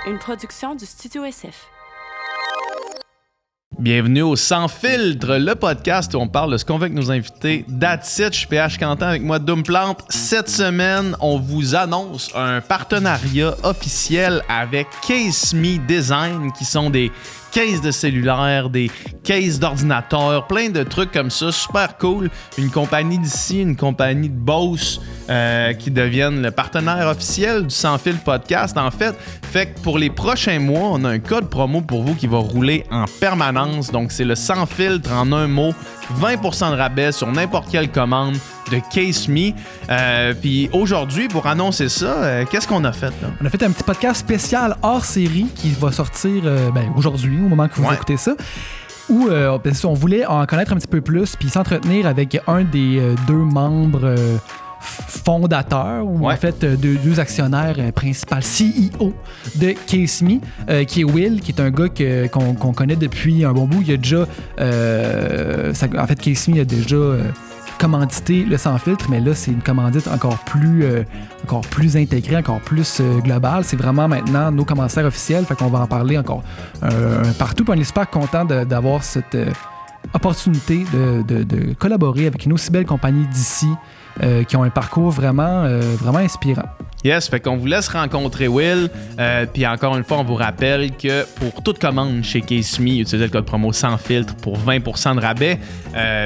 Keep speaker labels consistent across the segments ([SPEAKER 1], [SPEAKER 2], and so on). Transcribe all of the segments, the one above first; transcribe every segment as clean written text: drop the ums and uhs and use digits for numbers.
[SPEAKER 1] une production du Studio SF.
[SPEAKER 2] Bienvenue au Sans Filtre, le podcast où on parle de ce qu'on veut avec nos invités. That's it, je suis PH Quentin avec moi, Doom Plante. Cette semaine, on vous annonce un partenariat officiel avec Case Me Design, qui sont des cases de cellulaire, des cases d'ordinateur, plein de trucs comme ça, super cool. Une compagnie d'ici, une compagnie de Beauce qui deviennent le partenaire officiel du Sans Filtre podcast. En fait que pour les prochains mois, on a un code promo pour vous qui va rouler en permanence. Donc, c'est le Sans Filtre en un mot, 20% de rabais sur n'importe quelle commande de Case Me. Puis aujourd'hui, pour annoncer ça, qu'est-ce qu'on a fait là?
[SPEAKER 3] On a fait un petit podcast spécial hors série qui va sortir aujourd'hui, au moment que vous écoutez ça, où on voulait en connaître un petit peu plus puis s'entretenir avec un des deux membres fondateurs, ou en fait deux actionnaires principaux, CEO de Case Me, qui est Will, qui est un gars qu'on connaît depuis un bon bout. Il a déjà en fait, Case Me a déjà commandité le Sans Filtre, mais là, c'est une commandite encore plus intégrée, encore plus globale. C'est vraiment maintenant nos commanditaires officiels, fait qu'on va en parler encore partout. Puis on est super content d'avoir cette opportunité de collaborer avec une aussi belle compagnie d'ici, qui ont un parcours vraiment inspirant.
[SPEAKER 2] Yes, fait qu'on vous laisse rencontrer Will. Puis encore une fois, on vous rappelle que pour toute commande chez Case Me, utilisez le code promo Sans Filtre pour 20% de rabais.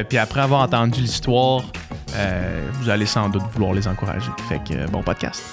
[SPEAKER 2] Puis après avoir entendu l'histoire, vous allez sans doute vouloir les encourager. Fait que bon podcast.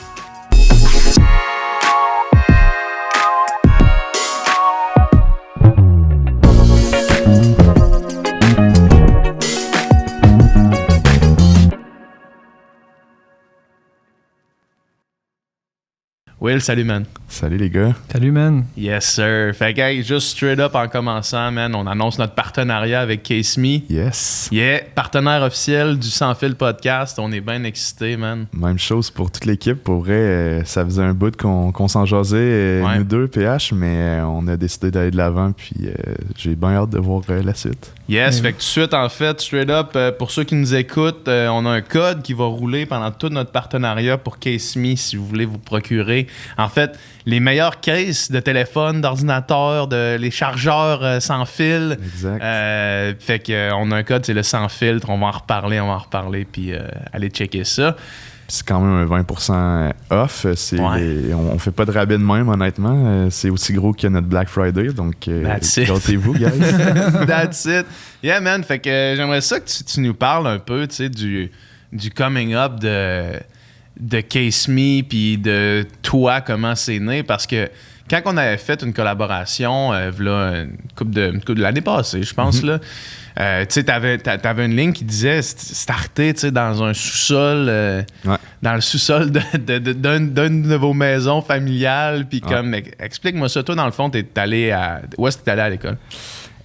[SPEAKER 2] Will, salut, man.
[SPEAKER 4] Salut, les gars.
[SPEAKER 3] Salut, man.
[SPEAKER 2] Yes, sir. Fait que, hey, juste straight up en commençant, man, on annonce notre partenariat avec Case Me.
[SPEAKER 4] Yes.
[SPEAKER 2] Yeah, partenaire officiel du Sans Fil podcast. On est bien excités, man.
[SPEAKER 4] Même chose pour toute l'équipe. Pour vrai, ça faisait un bout qu'on s'en jasait, nous deux, PH, mais on a décidé d'aller de l'avant, puis j'ai bien hâte de voir la suite.
[SPEAKER 2] Yes, fait que tout de suite, en fait, straight up, pour ceux qui nous écoutent, on a un code qui va rouler pendant tout notre partenariat pour Case Me si vous voulez vous procurer. En fait, les meilleures cases de téléphone, d'ordinateur, les chargeurs sans fil.
[SPEAKER 4] Exact.
[SPEAKER 2] Fait qu'on a un code, c'est le Sans Filtre. On va en reparler, puis allez checker ça.
[SPEAKER 4] C'est quand même un 20% off. On fait pas de rabais de même, honnêtement. C'est aussi gros que notre Black Friday. Donc, gâtez-vous, guys.
[SPEAKER 2] That's it. Yeah, man. Fait que j'aimerais ça que tu nous parles un peu, tu sais, du coming up de Case Me, puis de toi, comment c'est né. Parce que quand on avait fait une collaboration, là, une couple de l'année passée, je pense, là, tu sais, t'avais une ligne qui disait starter, tu sais, dans un sous-sol, dans le sous-sol d'une de vos maisons familiales, puis comme, explique-moi ça, toi, dans le fond, où est-ce que t'es allé à l'école?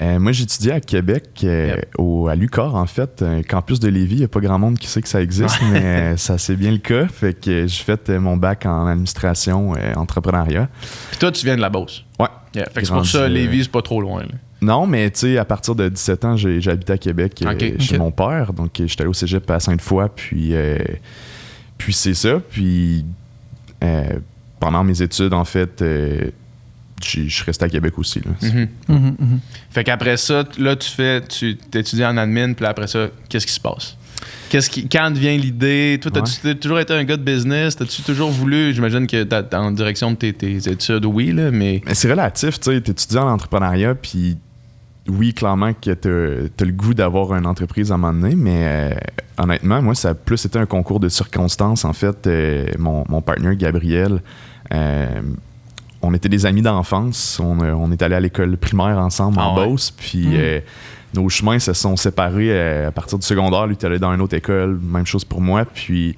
[SPEAKER 4] Moi, j'étudiais à Québec, à l'UQAR, en fait, un campus de Lévis. Il n'y a pas grand monde qui sait que ça existe, mais ça, c'est bien le cas. Fait que j'ai fait mon bac en administration, entrepreneuriat.
[SPEAKER 2] Puis toi, tu viens de la Beauce?
[SPEAKER 4] Ouais.
[SPEAKER 2] Yeah. Fait que c'est pour ça, Lévis, c'est pas trop loin, là.
[SPEAKER 4] Non, mais tu sais, à partir de 17 ans, j'ai habité à Québec chez mon père. Donc, j'étais allé au cégep à Sainte-Foy, puis c'est ça. Puis, pendant mes études, en fait, je suis resté à Québec aussi. Là.
[SPEAKER 2] Fait qu'après ça, là, tu t'étudies en admin, puis après ça, qu'est-ce qui se passe? Quand vient l'idée? Toi, t'as-tu toujours été un gars de business? T'as-tu toujours voulu? J'imagine que t'es en direction de tes études, oui, là, mais
[SPEAKER 4] c'est relatif, tu sais. T'es étudiant en entrepreneuriat, puis oui, clairement que t'as le goût d'avoir une entreprise à un moment donné, mais honnêtement, moi, ça a plus été un concours de circonstances. En fait, mon partenaire, Gabriel, on était des amis d'enfance. On est allés à l'école primaire ensemble en Beauce, puis nos chemins se sont séparés à partir du secondaire. Lui, il est allé dans une autre école, même chose pour moi, puis...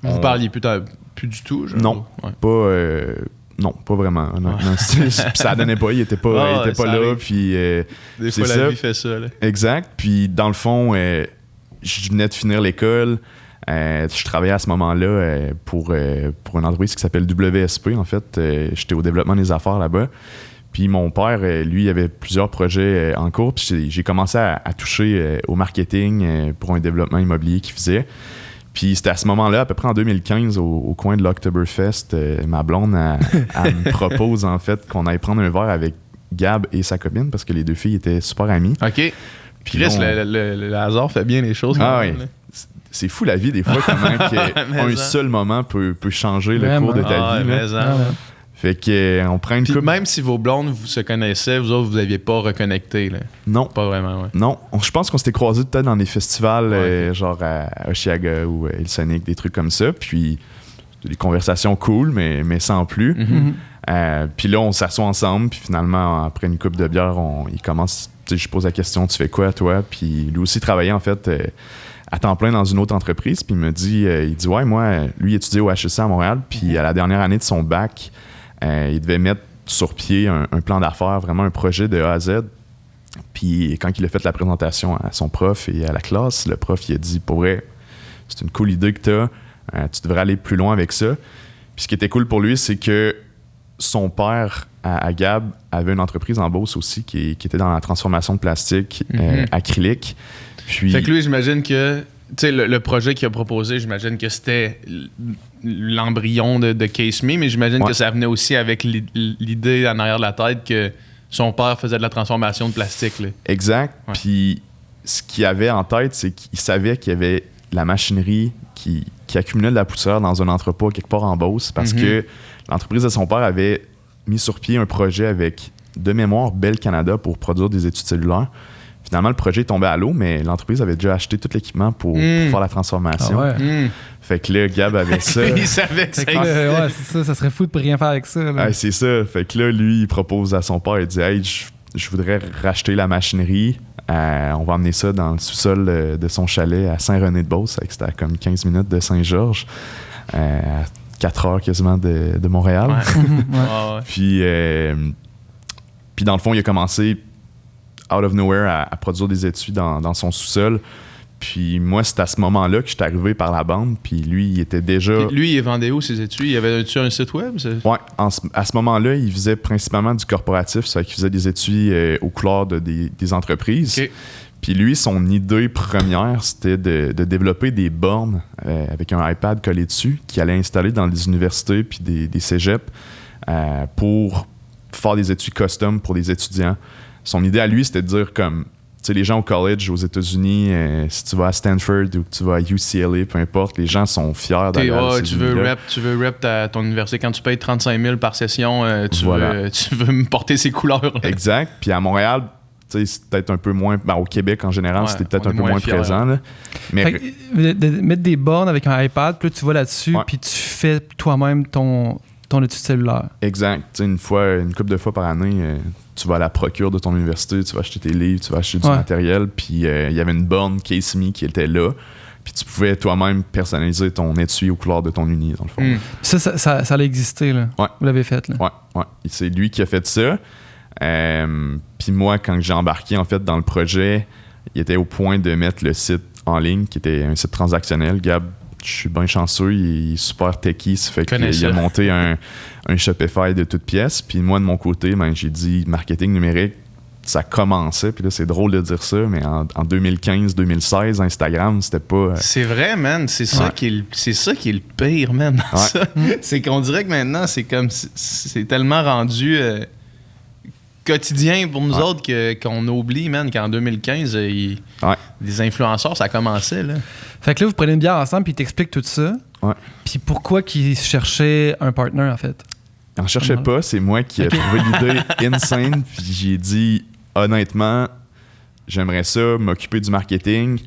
[SPEAKER 2] Vous parliez plus du tout? Genre?
[SPEAKER 4] Non, non, pas vraiment. Puis ça donnait pas, il était pas là. Puis,
[SPEAKER 2] des fois, la vie fait ça. Là.
[SPEAKER 4] Exact. Puis dans le fond, je venais de finir l'école. Je travaillais à ce moment-là pour une entreprise qui s'appelle WSP. En fait, j'étais au développement des affaires là-bas. Puis mon père, lui, il avait plusieurs projets en cours. Puis j'ai commencé à toucher au marketing pour un développement immobilier qu'il faisait. Puis c'était à ce moment-là, à peu près en 2015, au coin de l'Oktoberfest, ma blonde, elle me propose en fait qu'on aille prendre un verre avec Gab et sa copine parce que les deux filles étaient super amies.
[SPEAKER 2] OK. Puis Chris, le hasard fait bien les choses.
[SPEAKER 4] Ah oui. C'est fou la vie des fois, comment un seul moment peut changer le cours de ta vie. Fait qu'on prend une coupe.
[SPEAKER 2] Même si vos blondes vous se connaissaient, vous autres, vous n'aviez pas reconnecté. Là.
[SPEAKER 4] Non.
[SPEAKER 2] Pas vraiment, ouais.
[SPEAKER 4] Non. Je pense qu'on s'était croisés peut-être dans des festivals, genre à Oshiaga ou Hillsonic, des trucs comme ça. Puis des conversations cool, mais sans plus.
[SPEAKER 2] Mm-hmm.
[SPEAKER 4] Puis là, on s'assoit ensemble. Puis finalement, après une coupe de bière, il commence. Je pose la question, tu fais quoi, toi? Puis lui aussi travaillait en fait à temps plein dans une autre entreprise. Puis il me dit, ouais, moi, lui, il étudiait au HEC à Montréal. Puis à la dernière année de son bac, il devait mettre sur pied un plan d'affaires, vraiment un projet de A à Z. Puis quand il a fait la présentation à son prof et à la classe, le prof, il a dit, pour vrai, c'est une cool idée que tu devrais aller plus loin avec ça. Puis ce qui était cool pour lui, c'est que son père, à Gab, avait une entreprise en Beauce aussi qui était dans la transformation de plastique acrylique. Puis,
[SPEAKER 2] fait que lui, j'imagine que le projet qu'il a proposé, j'imagine que c'était l'embryon de Case Me, mais j'imagine que ça venait aussi avec l'idée en arrière de la tête que son père faisait de la transformation de plastique. Là.
[SPEAKER 4] Exact. Ouais. Puis ce qu'il avait en tête, c'est qu'il savait qu'il y avait la machinerie qui accumulait de la poussière dans un entrepôt quelque part en Beauce parce que l'entreprise de son père avait mis sur pied un projet avec, de mémoire, Bell Canada pour produire des études cellulaires. Finalement, le projet est tombé à l'eau, mais l'entreprise avait déjà acheté tout l'équipement pour faire la transformation.
[SPEAKER 3] Ah ouais.
[SPEAKER 4] Fait que là, Gab avait ça.
[SPEAKER 2] Il savait que
[SPEAKER 3] c'est ça. Ça serait fou de rien faire avec ça. Là.
[SPEAKER 4] C'est ça. Fait que là, lui, il propose à son père, il dit « Hey, je voudrais racheter la machinerie. On va emmener ça dans le sous-sol de son chalet à Saint-René-de-Beauce. » C'était à comme 15 minutes de Saint-Georges. À 4 heures quasiment de Montréal.
[SPEAKER 2] Ouais.
[SPEAKER 4] Puis dans le fond, il a commencé out of nowhere à produire des étuis dans son sous-sol. Puis moi, c'est à ce moment-là que j'étais arrivé par la bande. Puis lui, il était déjà...
[SPEAKER 2] Puis lui, il vendait où ses étuis? Il avait-tu un site web?
[SPEAKER 4] Ouais. À ce moment-là, il faisait principalement du corporatif. C'est-à-dire qu'il faisait des étuis aux couleurs des entreprises.
[SPEAKER 2] Okay.
[SPEAKER 4] Puis lui, son idée première, c'était de développer des bornes avec un iPad collé dessus qu'il allait installer dans des universités puis des cégeps pour faire des étuis custom pour des étudiants. Son idée à lui, c'était de dire comme, tu sais, les gens au college aux États-Unis, si tu vas à Stanford ou que tu vas à UCLA, peu importe, les gens sont fiers d'aller à ces
[SPEAKER 2] tu veux rep ton université. Quand tu payes 35 000 par session, tu veux me porter ces couleurs. Là.
[SPEAKER 4] Exact. Puis à Montréal, tu sais, c'est peut-être un peu moins... Ben, au Québec, en général, c'était peut-être un peu moins présent. Là. Mais
[SPEAKER 3] de mettre des bornes avec un iPad, puis là, tu vas là-dessus, puis tu fais toi-même ton étude cellulaire.
[SPEAKER 4] Exact. Tu sais, une couple de fois par année... tu vas à la procure de ton université, tu vas acheter tes livres, tu vas acheter du matériel, puis il y avait une borne Case Me qui était là, puis tu pouvais toi-même personnaliser ton étui aux couleurs de ton uni, dans le fond.
[SPEAKER 3] Ça allait exister, là.
[SPEAKER 4] Ouais.
[SPEAKER 3] Vous l'avez fait, là.
[SPEAKER 4] Ouais. C'est lui qui a fait ça. Puis moi, quand j'ai embarqué, en fait, dans le projet, il était au point de mettre le site en ligne, qui était un site transactionnel. Gab, je suis bien chanceux, il est super techie, ça fait qu'il a monté un Shopify de toutes pièces. Puis moi, de mon côté, j'ai dit marketing numérique, ça commençait. Puis là, c'est drôle de dire ça, mais en 2015-2016, Instagram, c'était pas...
[SPEAKER 2] C'est vrai, man. C'est ça qui est le pire, man. C'est qu'on dirait que maintenant, c'est comme... C'est tellement rendu... quotidien pour nous autres qu'on oublie, man, qu'en 2015, des influenceurs, ça commençait, là.
[SPEAKER 3] Fait que là, vous prenez une bière ensemble, puis il t'explique tout ça.
[SPEAKER 4] Ouais.
[SPEAKER 3] Puis pourquoi qu'il cherchait un partner, en fait?
[SPEAKER 4] Il n'en cherchait pas, c'est moi qui ai trouvé l'idée insane, puis j'ai dit, honnêtement, j'aimerais ça, m'occuper du marketing,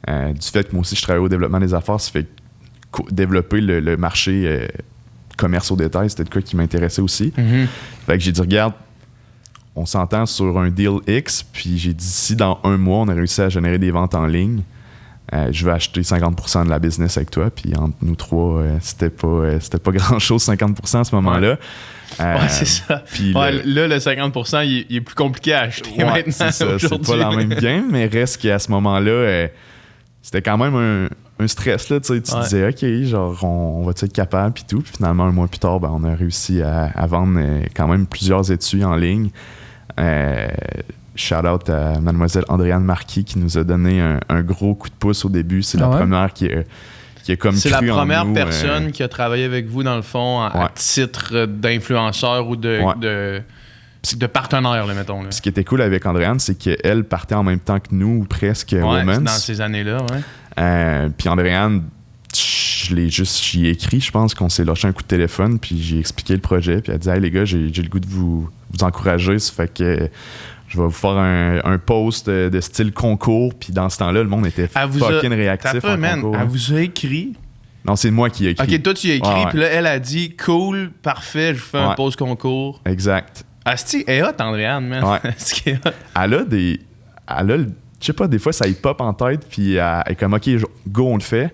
[SPEAKER 4] du fait que moi aussi, je travaille au développement des affaires, ça fait développer le marché commerce au détail, c'était le cas qui m'intéressait aussi. Fait que j'ai dit, regarde, on s'entend sur un deal X, puis j'ai dit, si dans 1 mois, on a réussi à générer des ventes en ligne, je vais acheter 50% de la business avec toi. Puis entre nous trois, c'était pas grand-chose, 50% à ce moment-là.
[SPEAKER 2] C'est ça. Là, le 50%, il est plus compliqué à acheter maintenant.
[SPEAKER 4] C'est ça, c'est pas la même game, mais reste qu'à ce moment-là, c'était quand même un stress. Là, tu disais, OK, genre, on va être capable, puis tout. Puis finalement, 1 mois plus tard, on a réussi à vendre quand même plusieurs étuis en ligne. Shout-out à mademoiselle Andréane Marquis qui nous a donné un gros coup de pouce au début. C'est la première qui qui a comme
[SPEAKER 2] C'est la
[SPEAKER 4] cru en
[SPEAKER 2] première
[SPEAKER 4] nous,
[SPEAKER 2] personne qui a travaillé avec vous, dans le fond, à titre d'influenceur ou de partenaire, là, mettons. Là.
[SPEAKER 4] Ce qui était cool avec Andréane, c'est qu'elle partait en même temps que nous, presque, Women's.
[SPEAKER 2] Dans ces années-là,
[SPEAKER 4] Puis Andréane, j'y ai écrit, je pense qu'on s'est lâché un coup de téléphone, puis j'ai expliqué le projet, puis elle dit « Hey les gars, j'ai le goût de vous encourager, ça fait que je vais vous faire un post de style concours. » Puis dans ce temps-là, le monde était fucking réactif en concours.
[SPEAKER 2] Elle vous a écrit?
[SPEAKER 4] Non, c'est moi qui ai écrit.
[SPEAKER 2] Ok, toi tu y as écrit, puis là elle a dit « Cool, parfait, je vous fais un post concours. »
[SPEAKER 4] Exact.
[SPEAKER 2] Asti, elle est hot, Andréane, man.
[SPEAKER 4] Ouais.
[SPEAKER 2] Elle
[SPEAKER 4] a je sais pas, des fois ça y pop en tête, puis elle est comme « Ok, go, on le fait. »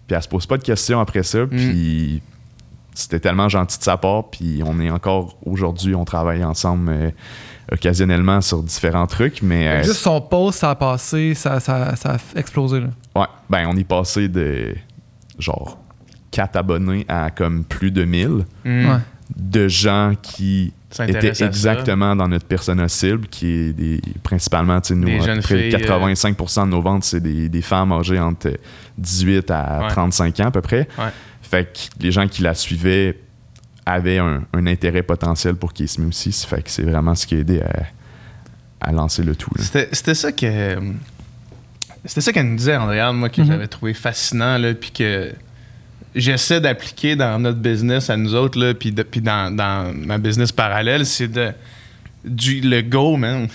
[SPEAKER 4] Puis elle se pose pas de questions après ça, puis c'était tellement gentil de sa part, puis on est encore aujourd'hui, on travaille ensemble occasionnellement sur différents trucs, mais...
[SPEAKER 3] Juste son post, ça a passé, ça a explosé, là.
[SPEAKER 4] Ouais, ben on est passé de genre 4 abonnés à comme plus de 1000 de gens qui étaient exactement dans notre persona cible, qui est principalement, tu sais, nous, à peu près 85% de nos ventes, c'est des femmes âgées entre 18 à 35 ans à peu près.
[SPEAKER 2] Ouais.
[SPEAKER 4] Fait que les gens qui la suivaient avaient un intérêt potentiel pour Kiss Me aussi. Fait que c'est vraiment ce qui a aidé à lancer le tout.
[SPEAKER 2] C'était ça qu'elle nous disait, Andréane, moi, que j'avais trouvé fascinant, là, puis que j'essaie d'appliquer dans notre business à nous autres, là, puis dans ma business parallèle, c'est le go, man.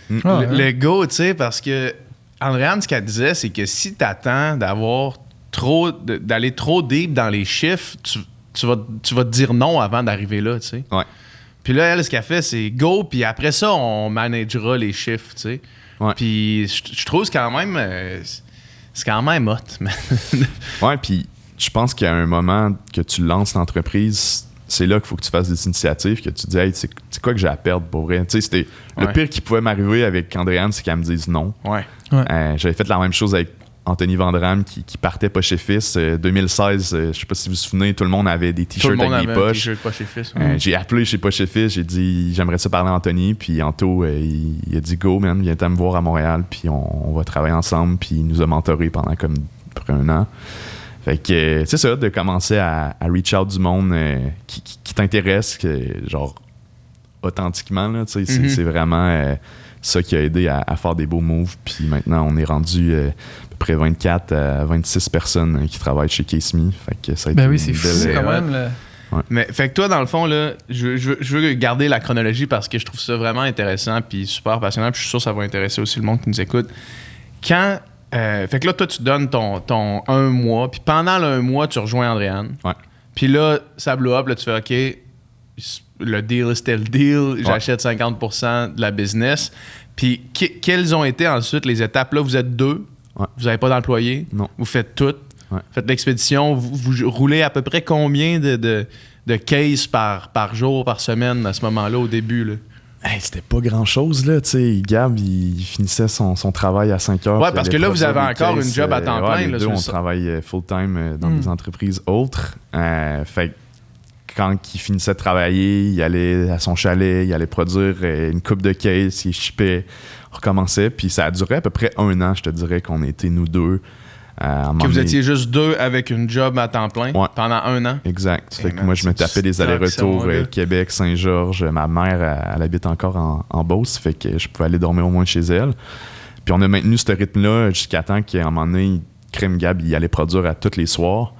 [SPEAKER 2] Le go, tu sais, parce que Andréane, ce qu'elle disait, c'est que si t'attends d'aller trop deep dans les chiffres, tu vas te dire non avant d'arriver là, tu sais.
[SPEAKER 4] Ouais.
[SPEAKER 2] Puis là, elle, ce qu'elle fait, c'est go, puis après ça, on managera les chiffres, tu sais.
[SPEAKER 4] Ouais.
[SPEAKER 2] Puis je trouve c'est quand même hot, man.
[SPEAKER 4] Ouais, puis je pense qu'il y a un moment que tu lances l'entreprise, c'est là qu'il faut que tu fasses des initiatives, que tu dis, hey, c'est quoi que j'ai à perdre pour vrai? Tu sais, c'était le pire qui pouvait m'arriver avec Andréane, c'est qu'elle me dise non.
[SPEAKER 2] Ouais.
[SPEAKER 4] J'avais fait la même chose avec Anthony Vandram qui partait pas chez Fils. 2016, je sais pas si vous vous souvenez, tout le monde avait des t-shirts avec des poches.
[SPEAKER 2] Pas chez Fils.
[SPEAKER 4] J'ai appelé chez Pas chez Fils, j'ai dit j'aimerais ça parler à Anthony, puis Anto il a dit go man, viens me voir à Montréal, puis on va travailler ensemble, puis il nous a mentoré pendant comme à peu près 1 an. Fait que c'est ça, de commencer à reach out du monde qui t'intéresse, genre authentiquement là, tu sais, c'est vraiment ça qui a aidé à faire des beaux moves. Puis maintenant on est rendu à peu près 24 à 26 personnes qui travaillent chez Kiss Me. Fait que ça a été
[SPEAKER 3] c'est fou quand même là.
[SPEAKER 2] Ouais. Mais fait que toi, dans le fond, là, je veux garder la chronologie parce que je trouve ça vraiment intéressant puis super passionnant. Puis je suis sûr que ça va intéresser aussi le monde qui nous écoute. Fait que là, toi, tu donnes ton 1 mois, puis pendant le 1 mois, tu rejoins Andréane.
[SPEAKER 4] Ouais.
[SPEAKER 2] Puis là, ça blow up, là, tu fais OK, le deal, c'était le deal, j'achète 50% de la business. Puis quelles ont été ensuite les étapes? Là, vous êtes 2, vous n'avez pas d'employés, vous faites tout. Ouais. Faites l'expédition, vous roulez à peu près combien de cases par jour, par semaine à ce moment-là, au début? Là?
[SPEAKER 4] Hey, c'était pas grand-chose, là. Tu sais, Gab, il finissait son travail à 5 heures.
[SPEAKER 2] Ouais, parce que là, vous avez encore une job à temps plein.
[SPEAKER 4] Les
[SPEAKER 2] là,
[SPEAKER 4] deux, on travaille full-time dans des entreprises autres. Fait que quand il finissait de travailler, il allait à son chalet, il allait produire une coupe de cases, il shippait, on recommençait. Puis ça a duré à peu près 1 an, je te dirais, qu'on était nous deux.
[SPEAKER 2] Que vous étiez juste 2 avec une job à temps plein pendant 1 an?
[SPEAKER 4] Exact. Fait que moi, je me tapais des allers-retours Québec, Saint-Georges. Ma mère, elle habite encore en Beauce, fait que je pouvais aller dormir au moins chez elle. Puis on a maintenu ce rythme-là jusqu'à temps qu'à un moment donné, Crème Gab, il allait produire à tous les soirs.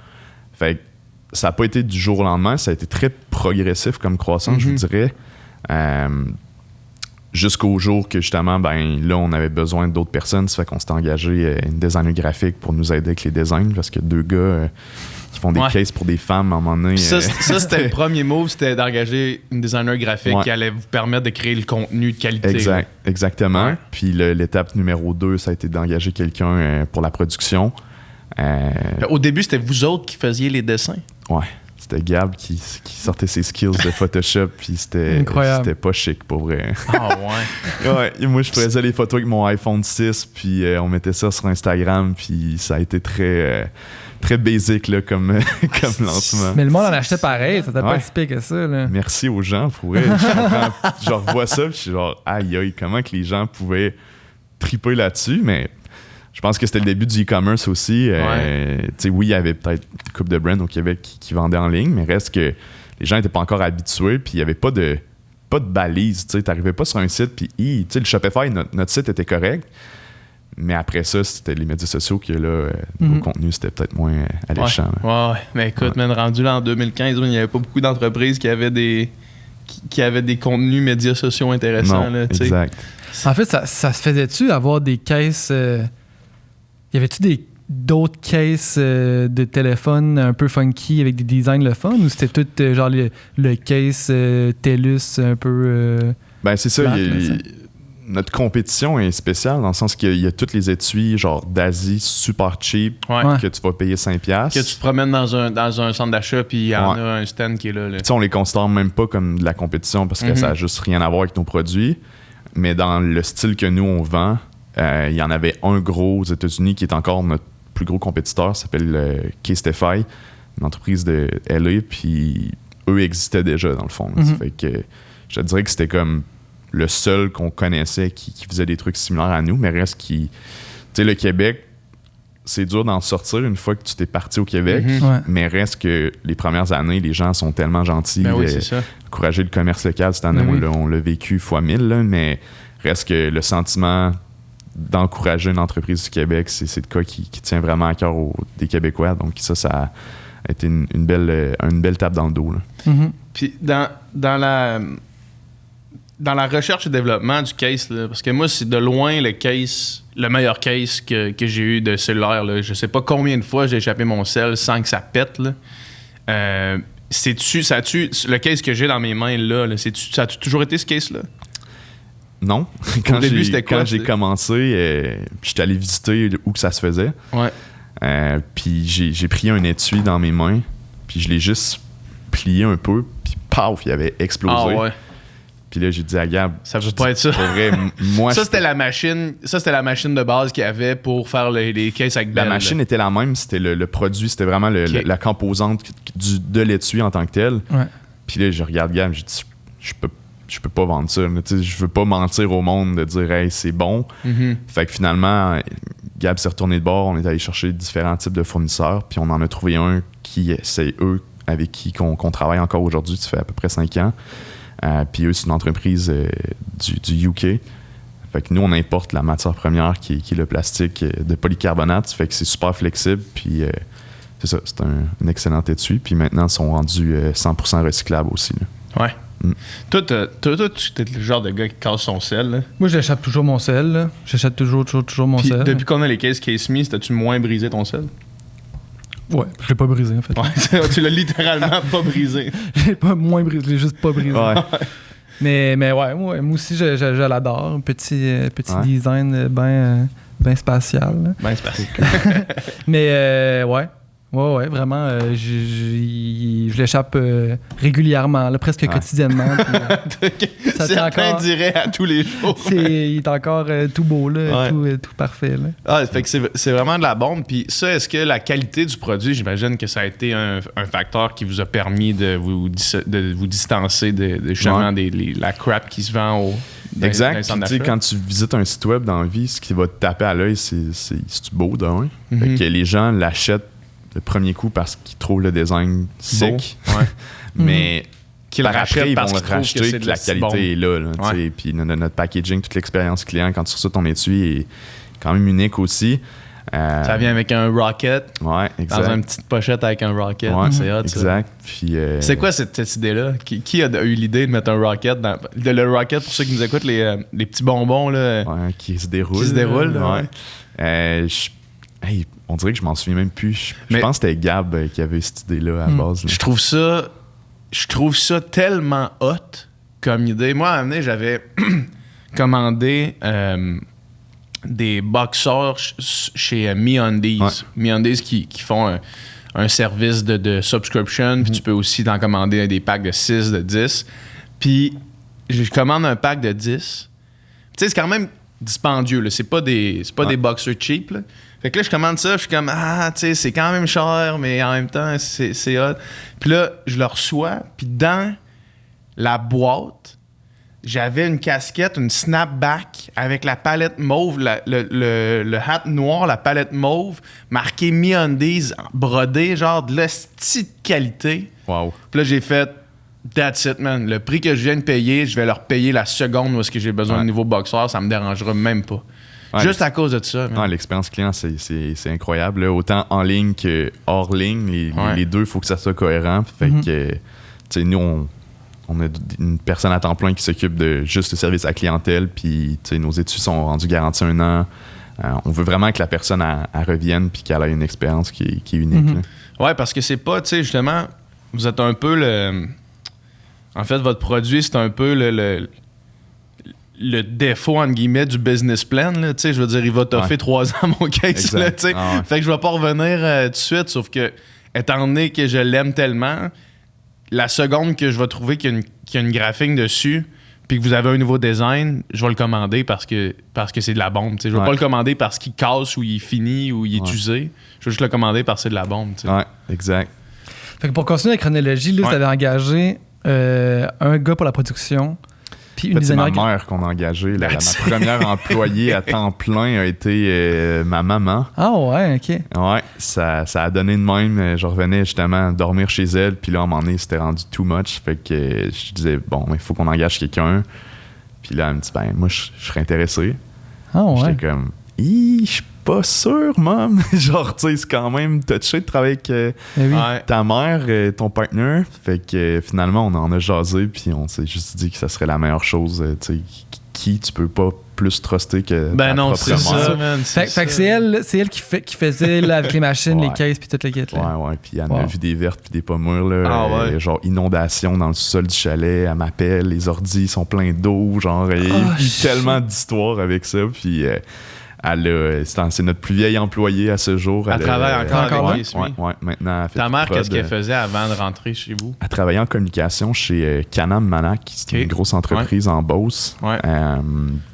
[SPEAKER 4] Fait que ça n'a pas été du jour au lendemain, ça a été très progressif comme croissance, je vous dirais. Jusqu'au jour que justement, ben là, on avait besoin d'autres personnes. Ça fait qu'on s'est engagé une designer graphique pour nous aider avec les designs, parce que 2 gars qui font des cases pour des femmes à un moment donné.
[SPEAKER 2] Ça, c'était le premier move, c'était d'engager une designer graphique qui allait vous permettre de créer le contenu de qualité.
[SPEAKER 4] Exactement. Ouais. Puis l'étape numéro 2, ça a été d'engager quelqu'un pour la production.
[SPEAKER 2] Au début, c'était vous autres qui faisiez les dessins?
[SPEAKER 4] Ouais. C'était Gab qui sortait ses skills de Photoshop, puis c'était pas chic, pour vrai.
[SPEAKER 2] Ah ouais?
[SPEAKER 4] Ouais, moi je faisais les photos avec mon iPhone 6, puis on mettait ça sur Instagram, puis ça a été très basic là, comme lancement.
[SPEAKER 3] Mais le monde en achetait pareil, ça t'a pas si pire que ça. Là.
[SPEAKER 4] Merci aux gens, pour vrai. Je revois ça, puis je suis genre, aïe aïe, comment que les gens pouvaient triper là-dessus, mais Je pense que c'était le début du e-commerce aussi. Tu sais, oui, il y avait peut-être une couple de brands au Québec qui vendaient en ligne, mais reste que les gens n'étaient pas encore habitués, puis il n'y avait pas de balise. Tu n'arrivais pas sur un site, puis tu sais, le Shopify, notre site était correct, mais après ça, c'était les médias sociaux que là, le contenu, c'était peut-être moins alléchant.
[SPEAKER 2] Ouais. Mais écoute, man, rendu là en 2015, il n'y avait pas beaucoup d'entreprises qui avaient des contenus médias sociaux intéressants.
[SPEAKER 4] Non,
[SPEAKER 2] là,
[SPEAKER 4] exact.
[SPEAKER 3] En fait, ça se faisait-tu avoir des caisses... Y avait-tu d'autres caisses de téléphone un peu funky avec des designs le fun, ou c'était tout genre le case TELUS un peu...
[SPEAKER 4] Ben c'est ça,
[SPEAKER 3] plate,
[SPEAKER 4] notre compétition est spéciale dans le sens qu'il y a tous les étuis genre d'Asie super cheap que tu vas payer 5$.
[SPEAKER 2] Que tu te promènes dans un centre d'achat puis il y en a un stand qui est là.
[SPEAKER 4] On les considère même pas comme de la compétition parce que ça n'a juste rien à voir avec nos produits. Mais dans le style que nous on vend, il y en avait un gros aux États-Unis qui est encore notre plus gros compétiteur, s'appelle Casetify, une entreprise de LA, puis eux existaient déjà dans le fond. Ça fait que je te dirais que c'était comme le seul qu'on connaissait qui faisait des trucs similaires à nous, mais reste qui... Tu sais, le Québec, c'est dur d'en sortir une fois que tu t'es parti au Québec, mais reste que les premières années, les gens sont tellement gentils.
[SPEAKER 2] Ben oui, c'est ça.
[SPEAKER 4] Encourager le commerce local, cette année, on l'a vécu fois 1000, là, mais reste que le sentiment d'encourager une entreprise du Québec, c'est le cas qui tient vraiment à cœur des Québécois. Donc ça a été une belle tape dans le dos. Là.
[SPEAKER 2] Puis dans la recherche et développement du case, là, parce que moi, c'est de loin le meilleur case que j'ai eu de cellulaire. Là. Je sais pas combien de fois j'ai échappé mon cell sans que ça pète. Là. Le case que j'ai dans mes mains, là, ça a toujours été ce case-là?
[SPEAKER 4] Non. Quand j'ai commencé, puis j'étais allé visiter où que ça se faisait. Puis j'ai pris un étui dans mes mains, puis je l'ai juste plié un peu, puis paf, il avait explosé. Puis là, j'ai dit à Gab,
[SPEAKER 2] ça peut pas être ça.
[SPEAKER 4] Vrai, moi,
[SPEAKER 2] c'était la machine de base qu'il y avait pour faire les caisses avec Bell.
[SPEAKER 4] La machine était la même, c'était le produit, c'était vraiment la composante de l'étui en tant que tel. Puis là, je regarde Gab, j'ai dit, je peux pas vendre ça. Je veux pas mentir au monde de dire hey, c'est bon. Fait que finalement, Gab s'est retourné de bord, on est allé chercher différents types de fournisseurs, puis on en a trouvé un qui, c'est eux avec qui qu'on travaille encore aujourd'hui, ça fait à peu près 5 ans. Puis eux, c'est une entreprise du UK. Fait que nous, on importe la matière première qui est le plastique de polycarbonate. Fait que c'est super flexible. Puis c'est ça, c'est un excellent étui. Puis maintenant, ils sont rendus 100% recyclables aussi. Là.
[SPEAKER 2] Toi, tu es le genre de gars qui casse son sel. Là.
[SPEAKER 3] Moi, j'achète toujours mon sel. Là. J'achète toujours mon
[SPEAKER 2] Puis,
[SPEAKER 3] sel.
[SPEAKER 2] depuis qu'on a les cases Case Me, t'as-tu moins brisé ton sel?
[SPEAKER 3] Ouais, je l'ai pas brisé en fait.
[SPEAKER 2] Tu l'as littéralement pas brisé.
[SPEAKER 3] Je l'ai pas moins brisé, je l'ai juste pas brisé. Mais ouais, moi aussi, je l'adore. Un petit design bien spatial.
[SPEAKER 2] Bien spatial.
[SPEAKER 3] Mais ouais, vraiment, je l'échappe régulièrement, là, presque quotidiennement.
[SPEAKER 2] Certains diraient à tous les jours.
[SPEAKER 3] Il est encore tout beau, là, tout parfait. Là.
[SPEAKER 2] Fait que c'est vraiment de la bombe. Puis ça, est-ce que la qualité du produit, j'imagine que ça a été un facteur qui vous a permis de vous distancer de justement la crap qui se vend
[SPEAKER 4] exact. Puis, quand tu visites un site web dans la vie, ce qui va te taper à l'œil, c'est beau d'un. Fait que les gens l'achètent le premier coup parce qu'ils trouvent le design sick. Mais par après, ils vont le racheter que la qualité est là. Puis notre packaging, toute l'expérience client, quand tu reçois ton étui, est quand même unique aussi.
[SPEAKER 2] Ça vient avec un rocket.
[SPEAKER 4] Ouais, exact.
[SPEAKER 2] Dans une petite pochette avec un rocket. C'est hot,
[SPEAKER 4] exact. Puis,
[SPEAKER 2] c'est quoi cette idée-là? Qui a eu l'idée de mettre un rocket dans... Le rocket, pour ceux qui nous écoutent, les petits bonbons là,
[SPEAKER 4] qui se déroulent. On dirait que je m'en souviens même plus. Je pense que c'était Gab qui avait cette idée-là à la base. Là.
[SPEAKER 2] Je trouve ça tellement hot comme idée. Moi, à un moment donné, j'avais commandé des boxers chez MeUndies. MeUndies qui font un service de subscription. Puis tu peux aussi t'en commander des packs de 6, de 10. Puis je commande un pack de 10. Tu sais, c'est quand même dispendieux. Là. C'est pas des boxers cheap. Là. Fait que là, je commande ça, je suis comme, tu sais, c'est quand même cher, mais en même temps, c'est hot. Puis là, je le reçois, puis dans la boîte, j'avais une casquette, une snapback avec la palette mauve, le hat noir, la palette mauve, marqué MeUndies, brodé, genre de la petite qualité.
[SPEAKER 4] Wow.
[SPEAKER 2] Puis là, j'ai fait that's it, man. Le prix que je viens de payer, je vais leur payer la seconde où est-ce que j'ai besoin de nouveau boxeur, ça me dérangera même pas.
[SPEAKER 4] Ouais,
[SPEAKER 2] juste à cause de ça.
[SPEAKER 4] Non, l'expérience client, c'est incroyable. Là. Autant en ligne que hors ligne, les deux, il faut que ça soit cohérent. Fait que, tu sais, nous, on a une personne à temps plein qui s'occupe de juste le service à la clientèle, puis nos études sont rendues garanties 1 an. On veut vraiment que la personne elle revienne puis qu'elle ait une expérience qui est unique.
[SPEAKER 2] Ouais, parce que c'est pas, tu sais, justement, vous êtes un peu le... En fait, votre produit, c'est un peu le défaut, entre guillemets, du business plan. Là, je veux dire, il va t'offrir 3 ans mon case. Là, fait que je vais pas revenir tout de suite, sauf que, étant donné que je l'aime tellement, la seconde que je vais trouver qu'il y a une graphique dessus, puis que vous avez un nouveau design, je vais le commander parce que c'est de la bombe. Je vais pas le commander parce qu'il casse ou il est fini ou il est usé. Je vais juste le commander parce que c'est de la bombe. T'sais.
[SPEAKER 4] Ouais, exact.
[SPEAKER 3] Fait que pour continuer la chronologie, là, vous avez engagé un gars pour la production. Puis une
[SPEAKER 4] c'est ma mère qu'on a engagée. Ma première employée à temps plein a été ma maman.
[SPEAKER 3] Ah ouais, OK.
[SPEAKER 4] Ouais, ça a donné de même. Je revenais justement dormir chez elle, puis là, à un moment donné, c'était rendu too much. Fait que je disais, bon, il faut qu'on engage quelqu'un. Puis là, elle me dit, ben, moi, je serais intéressé.
[SPEAKER 3] Ah ouais.
[SPEAKER 4] J'étais comme, je suis pas sûr, mom. Genre, tu sais, c'est quand même touché de travailler avec ta mère, ton partner. Fait que finalement, on en a jasé, puis on s'est juste dit que ça serait la meilleure chose. Tu sais, qui tu peux pas plus truster que ta propre mère.
[SPEAKER 3] Ça, man. Fait que c'est elle qui faisait là, avec les machines, les caisses, puis toute la quête.
[SPEAKER 4] Ouais. Puis elle a vu des vertes puis des pas mûres. Là, genre inondation dans le sous-sol du chalet. Elle m'appelle, les ordis sont pleins d'eau. Genre, il y a tellement d'histoires avec ça. Puis... c'est notre plus vieille employée à ce jour.
[SPEAKER 2] Elle travaille encore avec ISMI.
[SPEAKER 4] Ouais, maintenant, elle fait
[SPEAKER 2] ta mère, qu'est-ce qu'elle faisait avant de rentrer chez vous?
[SPEAKER 4] Elle travaillait en communication chez Canam Manac, c'est une grosse entreprise en Beauce.
[SPEAKER 2] Ouais.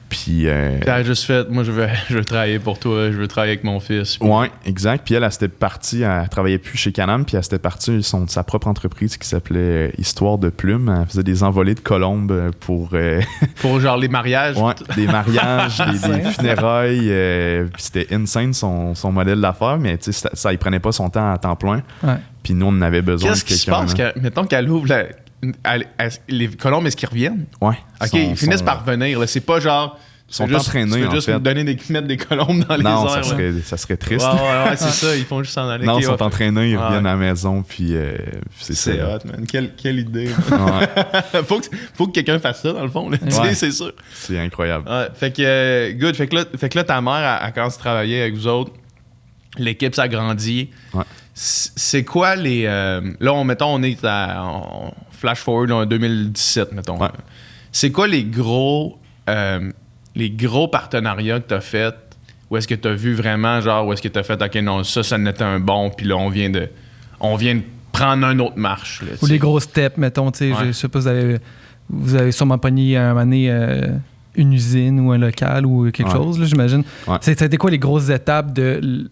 [SPEAKER 4] Puis
[SPEAKER 2] elle a juste fait, moi je veux travailler pour toi, je veux travailler avec mon fils. Puis...
[SPEAKER 4] Ouais, exact. Puis elle s'était partie, elle travaillait plus chez Canam, puis elle s'était partie de sa propre entreprise qui s'appelait Histoire de Plume. Elle faisait des envolées de colombes pour...
[SPEAKER 2] pour genre les mariages.
[SPEAKER 4] Ouais, des mariages, des funérailles. Puis c'était insane son modèle d'affaires, mais tu sais, ça, il prenait pas son temps à temps plein.
[SPEAKER 3] Ouais.
[SPEAKER 4] Puis nous, on avait besoin
[SPEAKER 2] de quelqu'un. Qu'est-ce qui se passe? Mettons qu'elle ouvre les colombes, est-ce qu'ils reviennent?
[SPEAKER 4] Ouais.
[SPEAKER 2] OK, ils finissent par revenir. Là. C'est pas genre...
[SPEAKER 4] Ils sont entraînés, en
[SPEAKER 2] juste
[SPEAKER 4] fait.
[SPEAKER 2] mettre des colombes dans les airs.
[SPEAKER 4] Non, ça serait triste.
[SPEAKER 2] Ouais, c'est ça. Ils font juste s'en aller.
[SPEAKER 4] Non, ils sont entraînés, ils reviennent à la maison, puis
[SPEAKER 2] c'est hot, man. Quelle idée. Ouais. faut que quelqu'un fasse ça, dans le fond. Là. Ouais. C'est sûr.
[SPEAKER 4] C'est incroyable.
[SPEAKER 2] Ouais, fait que, good. Fait que là, ta mère, elle commence à travailler avec vous autres. L'équipe s'agrandit.
[SPEAKER 4] Ouais.
[SPEAKER 2] C'est quoi les... là, on est on flash forward en 2017, mettons.
[SPEAKER 4] Ouais.
[SPEAKER 2] C'est quoi les gros partenariats que tu as fait? Où est-ce que tu as vu vraiment, genre, où est-ce que tu as fait, OK, non, ça n'était un bon, puis là, on vient de prendre une autre marche. Là,
[SPEAKER 3] ou les gros steps, mettons, tu sais, je sais pas, vous avez sûrement pogné un moment donné une usine ou un local ou quelque chose, là, j'imagine. Ouais. C'était quoi les grosses étapes de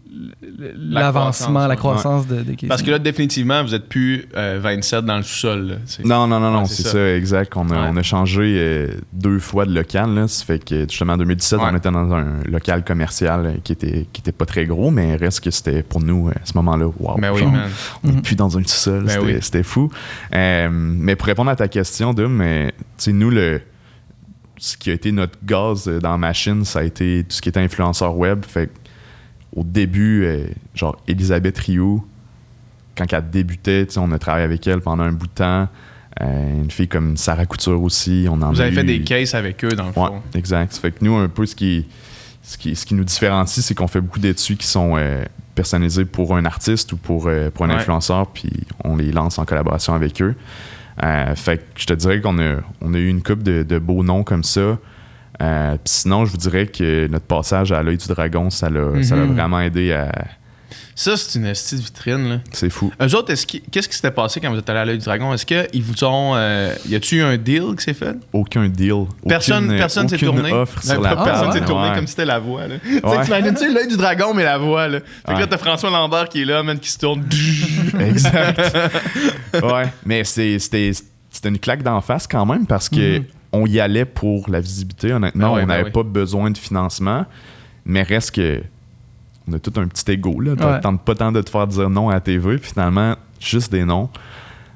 [SPEAKER 3] l'avancement, la croissance de Casey?
[SPEAKER 2] Parce que là, définitivement, vous n'êtes plus 27 dans le sous-sol. Là,
[SPEAKER 4] non, c'est ça, exact. On a changé 2 fois de local. Là. Ça fait que, justement, en 2017, on était dans un local commercial qui était pas très gros, mais reste que c'était pour nous, à ce moment-là, wow.
[SPEAKER 2] Ben oui, man.
[SPEAKER 4] On n'est plus dans un sous-sol. Ben c'était fou. Mais pour répondre à ta question, Dom, nous, ce qui a été notre gaz dans la machine, ça a été tout ce qui était influenceur web. Fait au début, genre Elisabeth Rioux, quand elle débutait, on a travaillé avec elle pendant un bout de temps. Une fille comme Sarah Couture aussi. Vous
[SPEAKER 2] avez fait des cases avec eux, dans le fond.
[SPEAKER 4] Ouais, exact. Ça fait que nous, un peu, ce qui nous différencie, c'est qu'on fait beaucoup d'études qui sont personnalisées pour un artiste ou pour un influenceur, puis on les lance en collaboration avec eux. Fait que je te dirais qu'on a eu une couple de beaux noms comme ça. Puis sinon, je vous dirais que notre passage à l'œil du dragon, ça l'a vraiment aidé à...
[SPEAKER 2] Ça, c'est une astuce de vitrine. Là.
[SPEAKER 4] C'est fou.
[SPEAKER 2] Eux autres, qu'est-ce qui s'était passé quand vous êtes allé à l'œil du dragon? Est-ce qu'ils vous ont... y a-tu eu un deal qui s'est fait?
[SPEAKER 4] Aucun deal.
[SPEAKER 2] Personne s'est tourné?
[SPEAKER 4] Offre sur la
[SPEAKER 2] personne s'est tourné comme si c'était la voix. Là. Ouais. T'imagines-tu l'œil du dragon, mais la voix. Là. Fait que là, t'as François Lambert qui est là, man, qui se tourne.
[SPEAKER 4] Exact. Ouais, mais c'était une claque d'en face quand même parce que on y allait pour la visibilité, honnêtement.
[SPEAKER 2] Ah ouais,
[SPEAKER 4] on n'avait
[SPEAKER 2] oui.
[SPEAKER 4] pas besoin de financement, mais reste que on a tout un petit ego, là. Tente pas tant de te faire dire non à la TV, puis finalement, juste des noms.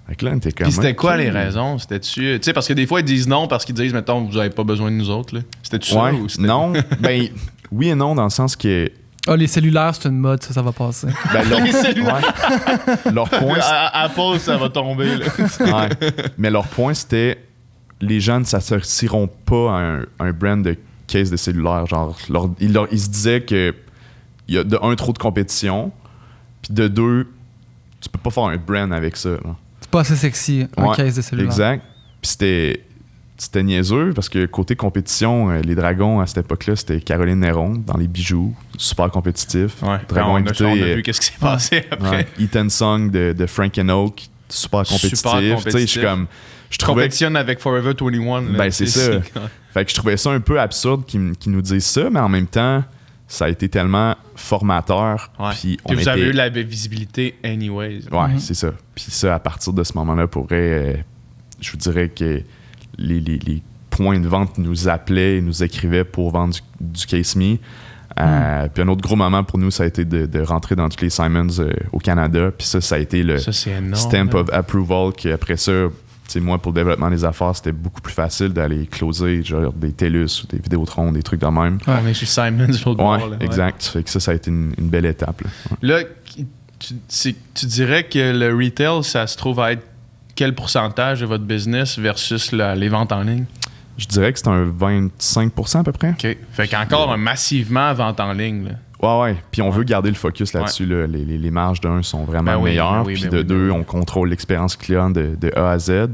[SPEAKER 4] Fait que là, on était comme...
[SPEAKER 2] Puis c'était quoi
[SPEAKER 4] ok.
[SPEAKER 2] les raisons? C'était-tu... Tu sais, parce que des fois, ils disent non parce qu'ils disent, mettons, vous avez pas besoin de nous autres, là. C'était-tu ça?
[SPEAKER 4] Ouais,
[SPEAKER 2] Ou c'était...
[SPEAKER 4] non. Ben, oui et non, dans le sens que...
[SPEAKER 3] Ah, les cellulaires, c'est une mode, ça va passer.
[SPEAKER 4] Ben,
[SPEAKER 2] Les cellulaires.
[SPEAKER 4] leur point,
[SPEAKER 2] À pause, ça va tomber, là.
[SPEAKER 4] ouais. Mais leur point, c'était les gens ne s'associeront pas à un brand de case de cellulaire. Genre, ils se disaient que il y a de un, trop de compétition, puis de deux, tu peux pas faire un brand avec ça. Là.
[SPEAKER 3] C'est pas assez sexy, un
[SPEAKER 4] Ouais,
[SPEAKER 3] case de cellulaire.
[SPEAKER 4] Exact. Puis c'était niaiseux parce que côté compétition, les Dragons à cette époque-là, c'était Caroline Néron dans les bijoux, super compétitif.
[SPEAKER 2] Ouais.
[SPEAKER 4] Dragon
[SPEAKER 2] on
[SPEAKER 4] invité.
[SPEAKER 2] a vu qu'est-ce qui s'est passé après.
[SPEAKER 4] Ouais. Ethan Song de Frank and Oak, super compétitif.
[SPEAKER 2] Super compétitif.
[SPEAKER 4] Tu sais, je suis comme. Je trouvais
[SPEAKER 2] Compétitionne avec Forever 21. Là.
[SPEAKER 4] Ben, c'est ça. Fait que je trouvais ça un peu absurde qu'ils nous disent ça, mais en même temps, ça a été tellement formateur.
[SPEAKER 2] Ouais.
[SPEAKER 4] Puis
[SPEAKER 2] Puis vous avez eu la visibilité anyways.
[SPEAKER 4] Ouais, c'est ça. Puis ça, à partir de ce moment-là, je vous dirais que les points de vente nous appelaient et nous écrivaient pour vendre du Case Me. Puis un autre gros moment pour nous, ça a été de rentrer dans tous les Simons au Canada. Puis ça a été le
[SPEAKER 2] Ça, c'est énorme.
[SPEAKER 4] stamp of approval. Qu'après ça, moi, pour le développement des affaires, c'était beaucoup plus facile d'aller closer genre des TELUS ou des Vidéotron, des trucs de même.
[SPEAKER 2] On est chez Simons, l'autre
[SPEAKER 4] Ouais,
[SPEAKER 2] bord. Là.
[SPEAKER 4] exact. Fait que ça a été une belle étape. Là.
[SPEAKER 2] Là, tu dirais que le retail, ça se trouve à être quel pourcentage de votre business versus les ventes en ligne?
[SPEAKER 4] Je dirais que c'est un 25% à peu près.
[SPEAKER 2] OK. Fait qu'encore massivement vente en ligne. Là.
[SPEAKER 4] Ouais. Puis on veut garder le focus là-dessus. Là. Les marges d'un sont vraiment meilleures. Puis de deux, on contrôle l'expérience client de A à Z.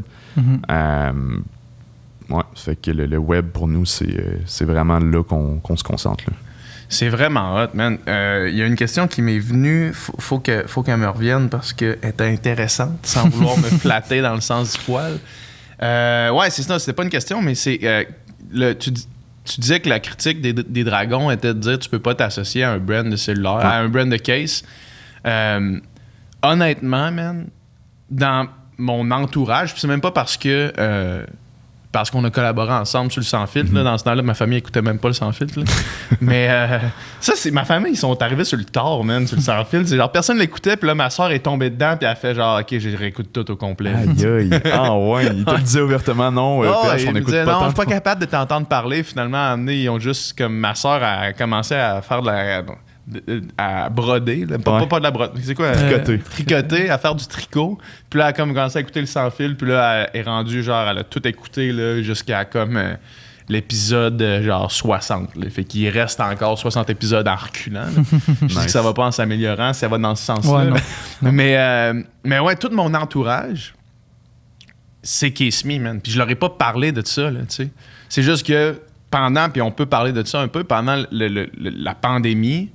[SPEAKER 4] Ouais, fait que le web, pour nous, c'est vraiment là qu'on se concentre. Là.
[SPEAKER 2] C'est vraiment hot, man. Il y a une question qui m'est venue. Faut qu'elle me revienne parce qu'elle est intéressante, sans vouloir me flatter dans le sens du poil. Ouais, c'est ça. C'était pas une question, mais c'est... Tu disais que la critique des Dragons était de dire tu peux pas t'associer à un brand de cellulaire, à un brand de case. Honnêtement, man, dans mon entourage, puis c'est même pas parce qu'on a collaboré ensemble sur le Sans Filtre. Là, dans ce temps-là, ma famille écoutait même pas le Sans Filtre. Là. Mais ça, c'est ma famille, ils sont arrivés sur le tard, man, sur le Sans Filtre. C'est genre, personne l'écoutait, puis là, ma soeur est tombée dedans, puis elle fait genre, OK, je réécoute tout au complet.
[SPEAKER 4] Aïe. Ah ouais, il te disait ouvertement non. PH, on
[SPEAKER 2] il me
[SPEAKER 4] écoute
[SPEAKER 2] disait,
[SPEAKER 4] pas
[SPEAKER 2] non,
[SPEAKER 4] tant.
[SPEAKER 2] je suis pas capable de t'entendre parler. Finalement, à un moment donné, ils ont juste, comme ma soeur a commencé à faire à broder. Là. Pas de la broder. C'est quoi? Tricoter, à faire du tricot. Puis là, elle a comme commencé à écouter le sans fil. Puis là, elle est rendue, genre, elle a tout écouté là, jusqu'à comme l'épisode genre 60. Là. Fait qu'il reste encore 60 épisodes en reculant. Je dis que ça va pas en s'améliorant, ça va dans ce sens-là.
[SPEAKER 3] Ouais, non.
[SPEAKER 2] Mais ouais, tout mon entourage, c'est Case Me, man. Puis je leur ai pas parlé de ça, là, tu sais. C'est juste que puis on peut parler de ça un peu, pendant la pandémie,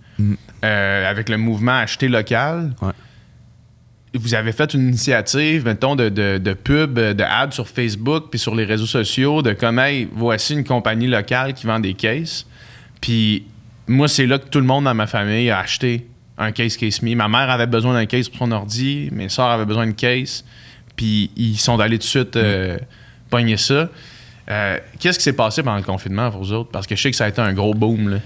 [SPEAKER 2] avec le mouvement Acheter local, vous avez fait une initiative, mettons, de pub, de ads sur Facebook puis sur les réseaux sociaux, de comme, hey, voici une compagnie locale qui vend des cases. Puis moi, c'est là que tout le monde dans ma famille a acheté un Case Me. Ma mère avait besoin d'un case pour son ordi, mes soeurs avaient besoin d'une case, puis ils sont allés tout de suite pogner ça. Qu'est-ce qui s'est passé pendant le confinement pour vous autres? Parce que je sais que ça a été un gros boom, là.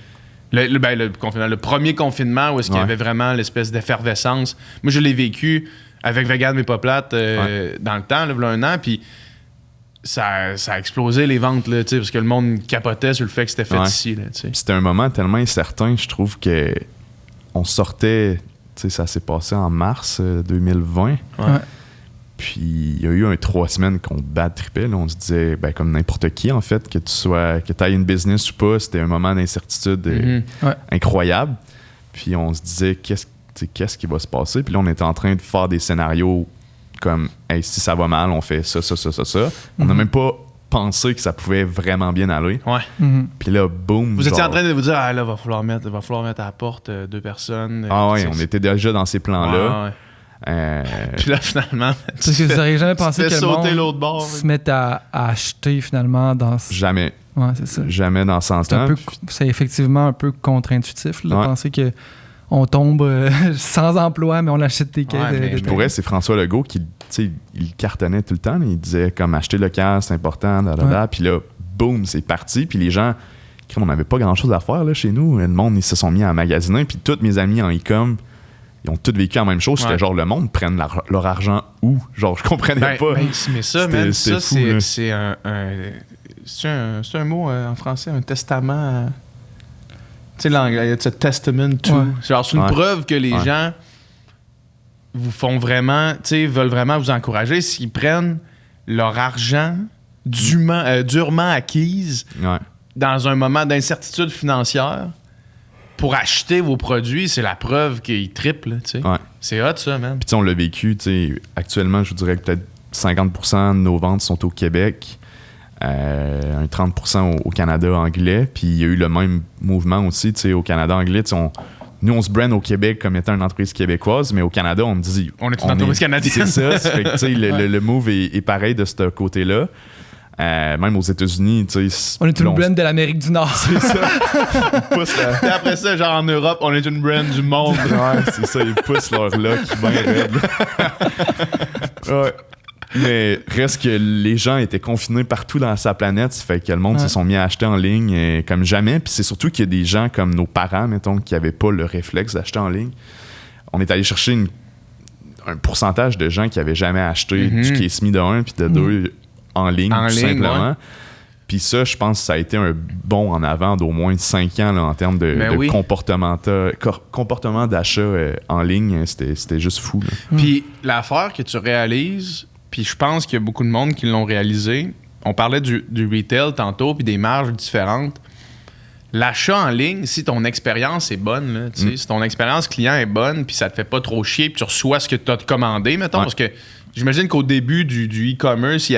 [SPEAKER 2] Le confinement, le premier confinement où est-ce qu'il y avait vraiment l'espèce d'effervescence. Moi, je l'ai vécu avec Vegan mais pas plate dans le temps, là, il y a un an, puis ça a explosé les ventes, là, parce que le monde capotait sur le fait que c'était fait ici. Là,
[SPEAKER 4] c'était un moment tellement incertain, je trouve que on sortait, ça s'est passé en mars 2020. Puis il y a eu 3 semaines qu'on bad tripait. Là. On se disait, comme n'importe qui, en fait, que tu ailles une business ou pas, c'était un moment d'incertitude incroyable. Puis on se disait, qu'est-ce qui va se passer? Puis là, on était en train de faire des scénarios comme, hey, si ça va mal, on fait ça. On n'a même pas pensé que ça pouvait vraiment bien aller. Puis là, boum.
[SPEAKER 2] Vous étiez en train de vous dire, là, il va falloir mettre à la porte 2 personnes.
[SPEAKER 4] On était déjà dans ces plans-là.
[SPEAKER 2] Puis là, finalement,
[SPEAKER 3] parce que vous n'auriez jamais pensé que le monde
[SPEAKER 2] bord,
[SPEAKER 3] se mette à acheter finalement dans
[SPEAKER 4] Jamais.
[SPEAKER 3] Ouais, c'est ça.
[SPEAKER 4] Jamais dans ce sens-là.
[SPEAKER 3] C'est effectivement un peu contre-intuitif de penser qu'on tombe sans emploi, mais on achète des caisses.
[SPEAKER 4] Pour vrai, c'est François Legault qui sais, il cartonnait tout le temps. Il disait comme acheter local, c'est important, puis là, boum, c'est parti. Puis les gens, on n'avait pas grand-chose à faire là, chez nous. Le monde, ils se sont mis à magasiner. Puis tous mes amis en e-com, ils ont tous vécu la même chose. C'était genre, le monde prenne leur argent où? Genre, je comprenais pas.
[SPEAKER 2] Mais ça, man, ça
[SPEAKER 4] fou,
[SPEAKER 2] c'est un mot en français, un testament. Tu sais, l'anglais, it's a testament to. Ouais. Genre, c'est une preuve que les gens vous font vraiment, tu sais, veulent vraiment vous encourager s'ils prennent leur argent durement acquise dans un moment d'incertitude financière pour acheter vos produits. C'est la preuve qu'ils triplent, tu sais. Ouais. C'est hot, ça, man.
[SPEAKER 4] Puis, tu sais, on l'a vécu, tu sais, actuellement, je vous dirais que peut-être 50% de nos ventes sont au Québec. Un 30% au Canada anglais, puis il y a eu le même mouvement aussi, tu sais, au Canada anglais, nous on se brand au Québec comme étant une entreprise québécoise, mais au Canada on dit
[SPEAKER 2] on est une entreprise canadienne.
[SPEAKER 4] C'est ça, fait que, tu sais, le move est pareil de ce côté-là. Même aux États-Unis, tu sais.
[SPEAKER 3] On est une brand de l'Amérique du Nord.
[SPEAKER 4] C'est ça.
[SPEAKER 2] Et après ça, genre en Europe, on est une brand du monde.
[SPEAKER 4] Ouais, c'est ça, ils poussent leur look bien raide. Ouais. Mais reste que les gens étaient confinés partout dans sa planète, ça fait que le monde se sont mis à acheter en ligne comme jamais. Puis c'est surtout qu'il y a des gens comme nos parents, mettons, qui n'avaient pas le réflexe d'acheter en ligne. On est allé chercher un pourcentage de gens qui n'avaient jamais acheté du Case Me de 1 puis de 2 en ligne, tout simplement. Ouais. Puis ça, je pense que ça a été un bond en avant d'au moins 5 ans là, en termes de comportement d'achat en ligne. C'était juste fou.
[SPEAKER 2] Puis l'affaire que tu réalises... Puis je pense qu'il y a beaucoup de monde qui l'ont réalisé. On parlait du retail tantôt, puis des marges différentes. L'achat en ligne, si ton expérience est bonne, là, si ton expérience client est bonne, puis ça te fait pas trop chier, puis tu reçois ce que tu as commandé, mettons, parce que j'imagine qu'au début du e-commerce,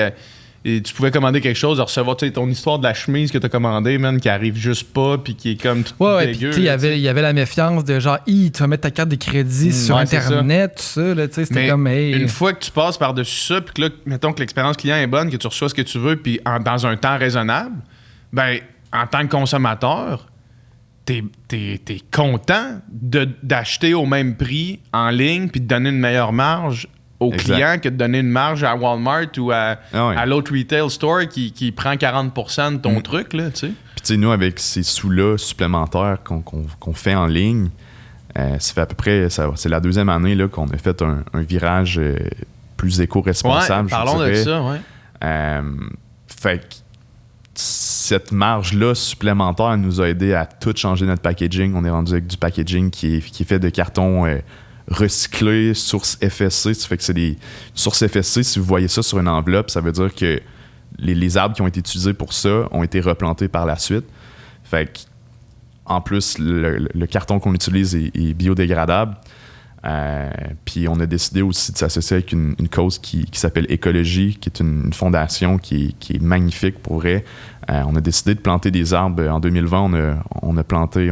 [SPEAKER 2] tu pouvais commander quelque chose, recevoir ton histoire de la chemise que tu as commandée, man, qui arrive juste pas, puis qui est comme tout dégueu.
[SPEAKER 3] Puis il y avait la méfiance de genre, tu vas mettre ta carte de crédit sur Internet, tout ça. Là, c'était comme,
[SPEAKER 2] une fois que tu passes par-dessus ça, puis que là, mettons que l'expérience client est bonne, que tu reçois ce que tu veux, puis dans un temps raisonnable, ben, en tant que consommateur, t'es content d'acheter au même prix en ligne, puis de donner une meilleure marge au client que de donner une marge à Walmart ou à l'autre retail store qui prend 40% de ton truc, là, tu sais.
[SPEAKER 4] Puis, tu sais, nous, avec ces sous-là supplémentaires qu'on fait en ligne, ça fait à peu près, c'est la 2e année là, qu'on a fait un virage plus éco-responsable,
[SPEAKER 2] je dirais. Parlons de ça, ouais.
[SPEAKER 4] Fait que cette marge-là supplémentaire nous a aidé à tout changer notre packaging. On est rendu avec du packaging qui est fait de carton recyclé, source FSC. Ça fait que c'est des sources FSC. Si vous voyez ça sur une enveloppe, ça veut dire que les arbres qui ont été utilisés pour ça ont été replantés par la suite. Fait que, en plus, le carton qu'on utilise est biodégradable. Puis on a décidé aussi de s'associer avec une cause qui s'appelle Écologie, qui est une fondation qui est magnifique pour vrai. On a décidé de planter des arbres. En 2020, on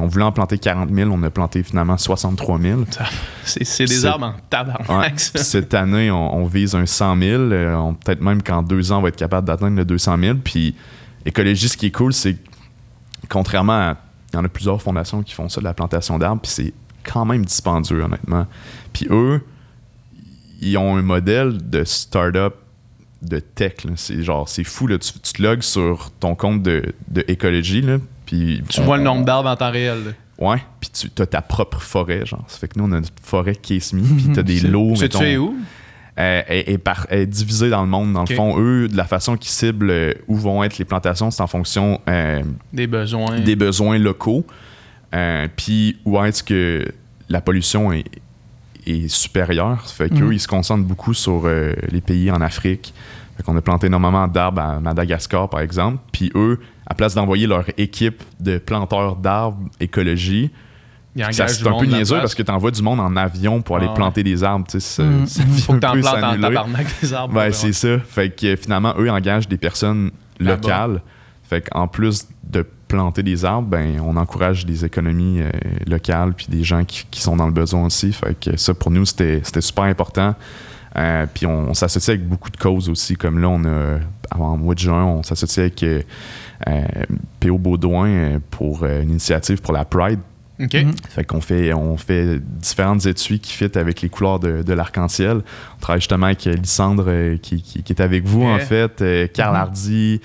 [SPEAKER 4] voulait en planter 40 000, on a planté finalement 63 000.
[SPEAKER 2] C'est des arbres en tabarnak.
[SPEAKER 4] Ouais, cette année, on vise un 100 000. Peut-être même qu'en 2 ans, on va être capable d'atteindre le 200 000. Puis Écologie, ce qui est cool, c'est contrairement à... Il y en a plusieurs fondations qui font ça, de la plantation d'arbres, puis c'est quand même dispendieux, honnêtement. Puis eux, ils ont un modèle de start-up de tech. Là. C'est fou. Là. Tu te logs sur ton compte de écologie. Là, puis
[SPEAKER 2] tu vois le nombre d'arbres en temps réel. Là.
[SPEAKER 4] Ouais. Puis tu as ta propre forêt. Genre. Ça fait que nous, on a une forêt Case Me. Puis tu as des lots.
[SPEAKER 2] Tu es où?
[SPEAKER 4] Elle est divisée dans le monde. Dans le fond, eux, de la façon qu'ils ciblent où vont être les plantations, c'est en fonction
[SPEAKER 2] des
[SPEAKER 4] besoins locaux. Puis où est-ce que la pollution est supérieure. Ça fait qu'eux, ils se concentrent beaucoup sur les pays en Afrique. Fait qu'on a planté énormément d'arbres à Madagascar, par exemple. Puis eux, à place d'envoyer leur équipe de planteurs d'arbres écologie, c'est un peu niaiseux parce que tu envoies du monde en avion pour aller planter des arbres. Il
[SPEAKER 2] faut que tu en plantes en tabarnak des arbres.
[SPEAKER 4] Ben, c'est ça. Fait que finalement, eux engagent des personnes locales. Fait qu'en plus de planter des arbres, ben, on encourage des économies locales puis des gens qui sont dans le besoin aussi. Fait que ça, pour nous, c'était super important. Puis on s'associe avec beaucoup de causes aussi. Comme là, en mois de juin, on s'associe avec P.O. Baudouin pour une initiative pour la Pride.
[SPEAKER 2] OK.
[SPEAKER 4] Fait qu'on on fait différentes étuis qui fit avec les couleurs de l'arc-en-ciel. On travaille justement avec Lysandre qui est avec vous, en fait, Carl Hardy,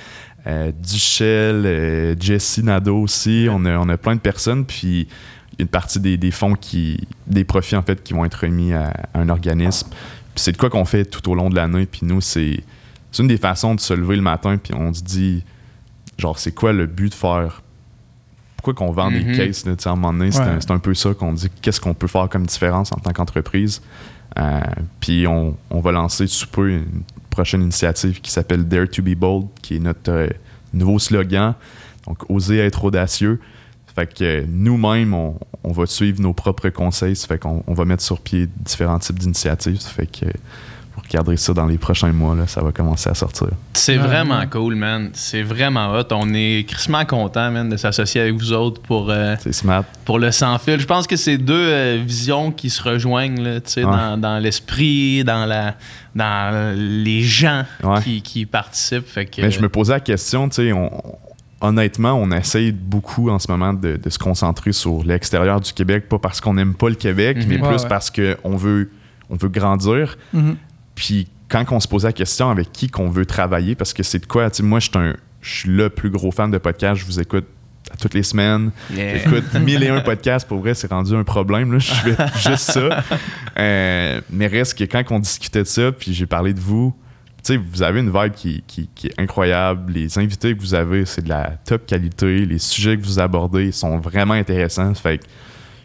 [SPEAKER 4] Duchel, Jesse Nadeau aussi. On a plein de personnes, puis une partie des fonds des profits, en fait, qui vont être remis à un organisme. Puis c'est de quoi qu'on fait tout au long de l'année, puis nous, c'est une des façons de se lever le matin, puis on se dit, genre, c'est quoi le but de faire... Pourquoi qu'on vend des cases, là, à un moment donné, c'est un peu ça qu'on dit, qu'est-ce qu'on peut faire comme différence en tant qu'entreprise. Puis on va lancer sous peu une prochaine initiative qui s'appelle Dare to be bold, qui est notre nouveau slogan. Donc, oser être audacieux. Fait que nous-mêmes, on va suivre nos propres conseils. Ça fait qu'on va mettre sur pied différents types d'initiatives. Ça fait que vous regarderez ça dans les prochains mois, là, ça va commencer à sortir.
[SPEAKER 2] C'est vraiment cool, man. C'est vraiment hot. On est crissement contents, man, de s'associer avec vous autres pour le sans fil. Je pense que c'est deux visions qui se rejoignent là, dans l'esprit, dans les gens qui participent. Fait que,
[SPEAKER 4] mais je me posais la question, tu sais, honnêtement, on essaye beaucoup en ce moment de se concentrer sur l'extérieur du Québec, pas parce qu'on n'aime pas le Québec, mais plus parce qu'on veut grandir. Puis quand on se posait la question avec qui qu'on veut travailler, parce que c'est de quoi, tu sais, moi, je suis le plus gros fan de podcasts, je vous écoute à toutes les semaines. J'écoute 1001 podcasts, pour vrai, c'est rendu un problème, là, je fais juste ça. Mais reste que quand on discutait de ça, puis j'ai parlé de vous, tu sais, vous avez une vibe qui est incroyable. Les invités que vous avez, c'est de la top qualité. Les sujets que vous abordez sont vraiment intéressants. Fait que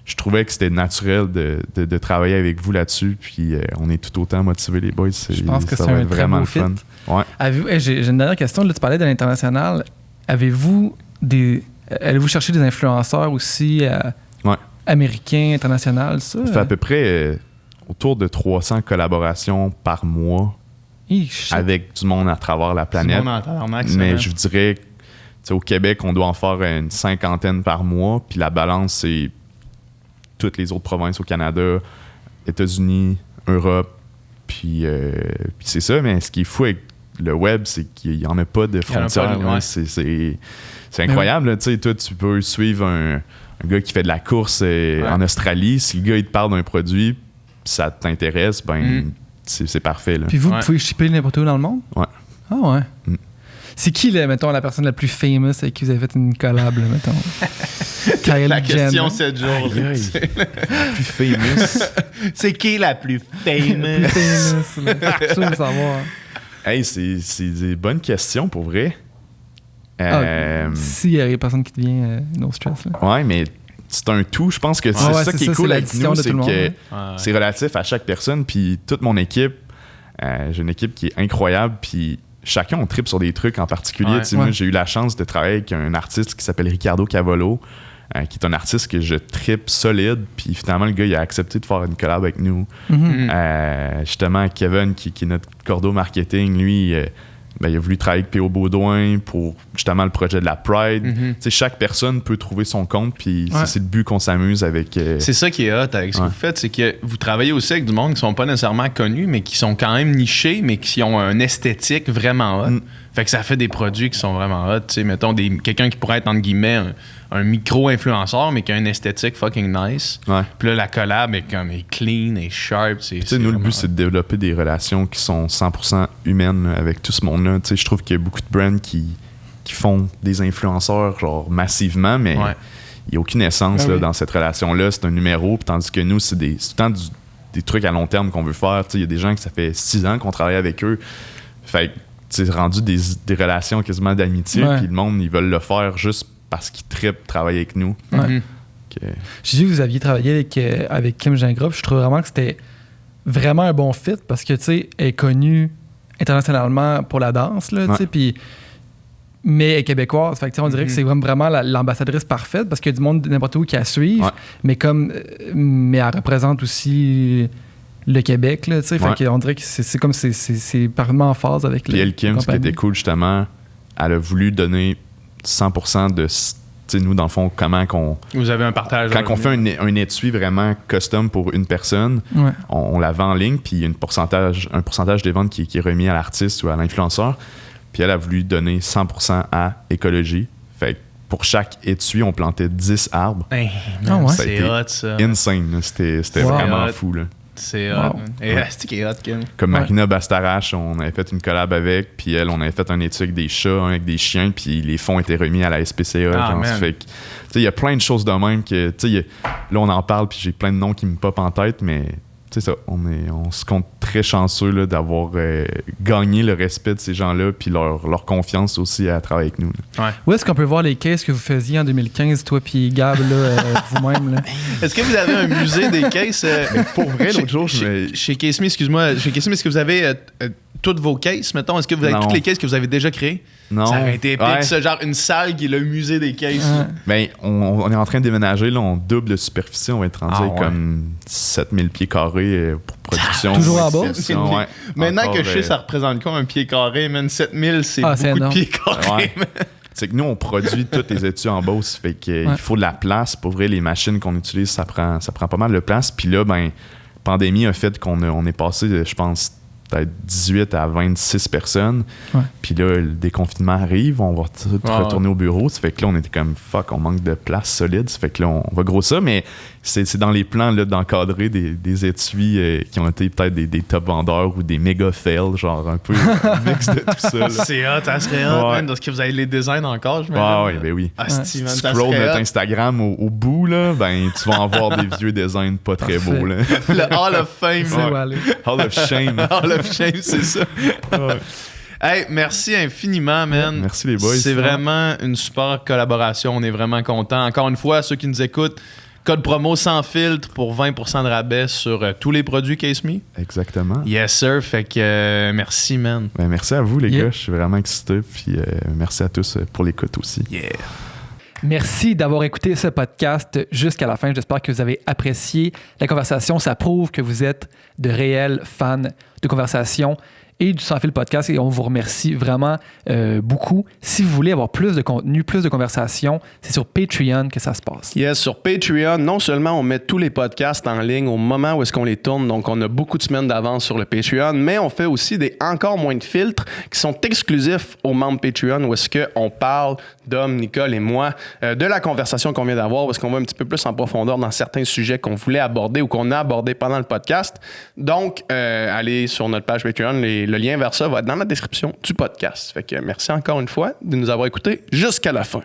[SPEAKER 4] je trouvais que c'était naturel de travailler avec vous là-dessus. Puis on est tout autant motivés, les boys.
[SPEAKER 3] Je pense que c'est un vraiment très beau fit.
[SPEAKER 4] Ouais.
[SPEAKER 3] J'ai une dernière question. Là, tu parlais de l'international. Allez-vous chercher des influenceurs aussi américains, internationaux? Ça
[SPEAKER 4] fait à peu près autour de 300 collaborations par mois. Avec du monde à travers la planète. Mais je vous dirais, au Québec, on doit en faire une 50aine par mois. Puis la balance, c'est toutes les autres provinces au Canada, États-Unis, Europe. Puis c'est ça. Mais ce qui est fou avec le web, c'est qu'il n'y en a pas de frontières. C'est incroyable. Toi, tu peux suivre un gars qui fait de la course en Australie. Si le gars il te parle d'un produit, ça t'intéresse, c'est parfait. Là.
[SPEAKER 3] Puis vous pouvez shipper n'importe où dans le monde?
[SPEAKER 4] Ouais.
[SPEAKER 3] Ah ouais. C'est qui, là, mettons, la personne la plus famous avec qui vous avez fait une collab, là, mettons?
[SPEAKER 2] La question 7 jours.
[SPEAKER 4] La plus famous.
[SPEAKER 2] C'est qui la plus famous?
[SPEAKER 3] Je veux savoir.
[SPEAKER 4] Hey, c'est des bonnes questions, pour vrai.
[SPEAKER 3] S'il y a personne qui te vient, no stress. Là.
[SPEAKER 4] Ouais, mais c'est un tout. Je pense que c'est ça qui est cool avec nous, c'est que c'est relatif à chaque personne. Puis toute mon équipe, j'ai une équipe qui est incroyable. Puis chacun, on tripe sur des trucs en particulier. Moi, j'ai eu la chance de travailler avec un artiste qui s'appelle Ricardo Cavolo, qui est un artiste que je tripe solide. Puis finalement, le gars, il a accepté de faire une collab avec nous. Justement, Kevin, qui est notre cordeau marketing, lui... il a voulu travailler avec P.O. Baudouin pour justement le projet de la Pride. Chaque personne peut trouver son compte, puis c'est le but qu'on s'amuse avec.
[SPEAKER 2] C'est ça qui est hot avec ce que vous faites, c'est que vous travaillez aussi avec du monde qui sont pas nécessairement connus, mais qui sont quand même nichés, mais qui ont un esthétique vraiment hot. Fait que ça fait des produits qui sont vraiment hot. T'sais, mettons, quelqu'un qui pourrait être, entre guillemets, un micro-influenceur, mais qui a une esthétique fucking nice. Puis là, la collab est clean et sharp.
[SPEAKER 4] Nous, le but, c'est de développer des relations qui sont 100% humaines avec tout ce monde-là. Je trouve qu'il y a beaucoup de brands qui font des influenceurs genre massivement, mais il n'y a aucune essence dans cette relation-là. C'est un numéro, tandis que nous, c'est tout le temps des trucs à long terme qu'on veut faire. Il y a des gens que ça fait 6 ans qu'on travaille avec eux. Fait que c'est rendu des relations quasiment d'amitié, puis le monde, ils veulent le faire juste parce qu'ils trippent travailler avec nous.
[SPEAKER 3] J'ai vu que vous aviez travaillé avec Kim Gingras. Je trouve vraiment que c'était vraiment un bon fit parce que, tu sais, elle est connue internationalement pour la danse, là, tu sais, puis mais elle est québécoise. Fait que, on dirait que c'est vraiment l'ambassadrice parfaite parce qu'il y a du monde n'importe où qui la suivent, mais elle représente aussi le Québec, là, tu sais. Fait qu'on dirait que c'est comme c'est parfaitement en phase avec
[SPEAKER 4] puis elle, Kim, ce qui était cool, justement, elle a voulu donner 100% de... nous, dans le fond, comment qu'on...
[SPEAKER 2] Vous avez un partage.
[SPEAKER 4] Quand on fait un étui vraiment custom pour une personne, on la vend en ligne, puis il y a un pourcentage des ventes qui est remis à l'artiste ou à l'influenceur. Puis elle a voulu donner 100% à écologie. Fait que pour chaque étui, on plantait 10 arbres.
[SPEAKER 2] Hey,
[SPEAKER 3] Ah ouais?
[SPEAKER 2] c'est
[SPEAKER 4] été
[SPEAKER 2] hot, ça.
[SPEAKER 4] Insane, là. C'était
[SPEAKER 3] Wow.
[SPEAKER 4] vraiment
[SPEAKER 2] Hot.
[SPEAKER 4] fou. Là.
[SPEAKER 2] C'est
[SPEAKER 3] Wow.
[SPEAKER 2] hot. Et c'est qui est hot, Kim.
[SPEAKER 4] Comme
[SPEAKER 3] Ouais.
[SPEAKER 4] Marina Bastarache, on avait fait une collab avec, puis elle, on avait fait un étui avec des chats, un avec des chiens, puis les fonds étaient remis à la SPCA.
[SPEAKER 2] Ah,
[SPEAKER 4] genre,
[SPEAKER 2] man.
[SPEAKER 4] ça fait que, tu sais, il y a plein de choses de même que, tu sais, là, on en parle, puis j'ai plein de noms qui me popent en tête, mais c'est ça, on se compte très chanceux là, d'avoir gagné le respect de ces gens-là, puis leur confiance aussi à travailler avec nous. Là.
[SPEAKER 2] Ouais.
[SPEAKER 3] Où est-ce qu'on peut voir les cases que vous faisiez en 2015, toi puis Gab, là, vous-même? Là?
[SPEAKER 2] Est-ce que vous avez un musée des cases?
[SPEAKER 4] Pour vrai,
[SPEAKER 2] Chez-
[SPEAKER 4] l'autre jour,
[SPEAKER 2] Chez Case Me, excuse-moi. Chez Case Me, est-ce que vous avez toutes vos cases, mettons? Est-ce que vous avez
[SPEAKER 4] Non.
[SPEAKER 2] toutes les cases que vous avez déjà créées?
[SPEAKER 4] non.
[SPEAKER 2] Ça aurait été épique,
[SPEAKER 4] Ouais.
[SPEAKER 2] ça, genre une salle qui est le musée des cases.
[SPEAKER 4] Ben, on est en train de déménager, là, on double de superficie, on va être rendu
[SPEAKER 2] Ah,
[SPEAKER 4] avec
[SPEAKER 2] ouais.
[SPEAKER 4] comme 7000 pieds carrés pour production.
[SPEAKER 3] Toujours en bas?
[SPEAKER 4] exception, ouais.
[SPEAKER 2] Maintenant
[SPEAKER 4] Encore,
[SPEAKER 2] que je sais, ça représente quoi un pied carré, man? 7000, c'est
[SPEAKER 3] Ah, c'est
[SPEAKER 2] beaucoup de
[SPEAKER 3] énorme.
[SPEAKER 2] pieds carrés,
[SPEAKER 4] Ouais.
[SPEAKER 2] man.
[SPEAKER 4] C'est que nous, on produit toutes les études en Beauce. Fait que
[SPEAKER 3] Ouais.
[SPEAKER 4] il faut de la place. Pour vrai, les machines qu'on utilise, ça prend pas mal de place. Puis là, ben, pandémie a fait on est passé, je pense, peut-être 18 à 26 personnes.
[SPEAKER 3] Ouais.
[SPEAKER 4] Puis là, le déconfinement arrive, on va retourner
[SPEAKER 2] Ouais.
[SPEAKER 4] au bureau. Ça fait que là, on était comme, fuck, on manque de place solide. Ça fait que là, on va grossir. Mais c'est dans les plans là, d'encadrer des étuis qui ont été peut-être des top vendeurs ou des méga fails, genre un peu un mix de tout ça. Là.
[SPEAKER 2] C'est hot, ça serait hot,
[SPEAKER 4] Ouais.
[SPEAKER 2] man. Parce que vous avez les designs encore, je me
[SPEAKER 4] Ah ouais, ben oui.
[SPEAKER 2] Ah,
[SPEAKER 3] Ouais.
[SPEAKER 2] si, man,
[SPEAKER 4] Si tu
[SPEAKER 2] ça
[SPEAKER 4] scrolls
[SPEAKER 2] serait
[SPEAKER 4] notre
[SPEAKER 2] hot.
[SPEAKER 4] Instagram au bout, là, ben, tu vas en voir des vieux designs pas très
[SPEAKER 3] Parfait.
[SPEAKER 4] beaux. Là.
[SPEAKER 2] Le Hall of Fame.
[SPEAKER 3] C'est
[SPEAKER 2] là.
[SPEAKER 3] où aller.
[SPEAKER 4] Hall of Shame.
[SPEAKER 2] Hall of Shame, c'est ça.
[SPEAKER 4] Ouais.
[SPEAKER 2] Hey, merci infiniment, man.
[SPEAKER 4] Merci les boys.
[SPEAKER 2] C'est vraiment une super collaboration. On est vraiment contents. Encore une fois, ceux qui nous écoutent, code promo sans filtre pour 20% de rabais sur tous les produits Case Me.
[SPEAKER 4] Exactement.
[SPEAKER 2] Yes, sir. Fait que merci, man.
[SPEAKER 4] Ben, merci à vous, les
[SPEAKER 3] Yeah.
[SPEAKER 4] gars. Je suis vraiment excité. Puis merci à tous pour l'écoute aussi.
[SPEAKER 2] Yeah.
[SPEAKER 3] Merci d'avoir écouté ce podcast jusqu'à la fin. J'espère que vous avez apprécié la conversation. Ça prouve que vous êtes de réels fans de conversation et du Sans Fil Podcast et on vous remercie vraiment beaucoup. Si vous voulez avoir plus de contenu, plus de conversation, c'est sur Patreon que ça se passe.
[SPEAKER 5] Yes, sur Patreon, non seulement on met tous les podcasts en ligne au moment où est-ce qu'on les tourne, donc on a beaucoup de semaines d'avance sur le Patreon, mais on fait aussi des encore moins de filtres qui sont exclusifs aux membres Patreon où est-ce qu'on parle, Dom, Nicole et moi, de la conversation qu'on vient d'avoir, où est-ce qu'on va un petit peu plus en profondeur dans certains sujets qu'on voulait aborder ou qu'on a abordé pendant le podcast. Donc, allez sur notre page Patreon, le lien vers ça va être dans la description du podcast. Fait que merci encore une fois de nous avoir écoutés jusqu'à la fin.